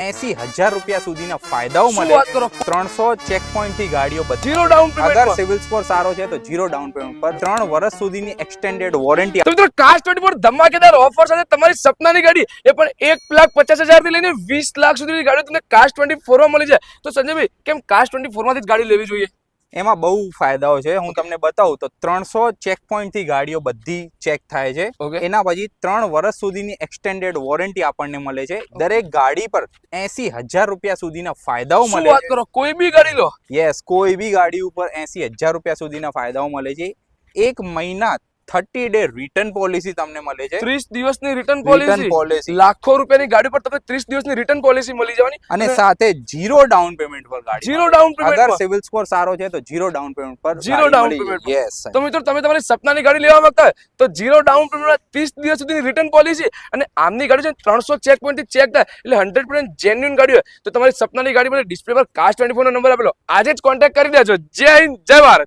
80,000 રૂપિયા સુધીના ફાયદાઓ મળે વાત કરો? 300 ચેક પોઈન્ટ થી ગાડીઓ બધી ઝીરો ડાઉન અગર પેમેન્ટ સિવિલ સ્કોર સારો છે તો ઝીરો ડાઉન પેમેન્ટ પર 3 વર્ષ સુધીની એક્સટેન્ડેડ વોરંટી તો મિત્રો કાશ 24 ધમાકેદાર ઓફર સાથે તમારી સપનાની ગાડી એ પણ 1,50,000 થી લઈને 20 લાખ સુધીની ગાડીઓ તમને કાશ 24 માં મળી જાય. તો સંજયભાઈ કેમ કાશ 24 માંથી જ ગાડી લેવી જોઈએ? એમાં બહુ ફાયદાઓ છે. હું તમને બતાવું તો 300 ચેક પોઈન્ટ થી ગાડીઓ બધી ચેક થાય છે. Okay. એના પછી 3 વર્ષ સુધીની એક્સટેન્ડેડ વોરંટી આપણને મળે છે. દરેક ગાડી પર 80,000 રૂપિયા સુધીના ફાયદાઓ શું મળે વાત છે. કરો, કોઈ બી ગાડી લો. યસ, કોઈ બી ગાડી ઉપર 80,000 રૂપિયા સુધીના ફાયદાઓ મળે છે. 1 મહિના 30 ડે રિટર્ન પોલિસી તમને મળે છે. 30 દિવસની રિટર્ન Return પોલિસી. policy. લાખો રૂપિયાની ગાડી પર તમને 30 દિવસની રિટર્ન પોલિસી મળી જવાની અને સાથે ઝીરો ડાઉન પેમેન્ટ પર ગાડી ઝીરો મળે. ડાઉન પેમેન્ટ અગર પર. સિવિલ સ્કોર સારો છે તો ઝીરો ડાઉન પેમેન્ટ પર ઝીરો ડાઉન પેમેન્ટ પર. યસ. તો મિત્રો તમે તમારી સપનાની ગાડી લેવા માંગતા હોય તો ઝીરો ડાઉન પેમેન્ટ 30 દિવસ સુધીની રિટર્ન પોલિસી અને આમની ગાડી છે 300 ચેક પોઈન્ટ થી ચેક થાય એટલે 100% જેન્યુઇન ગાડી હોય તો તમારી સપનાની ગાડી પર ડિસ્પ્લે પર કાશ 24 નો નંબર આપેલો આજે જ કોન્ટેક્ટ કરી દેજો. જય હિન્દ, જય ભારત.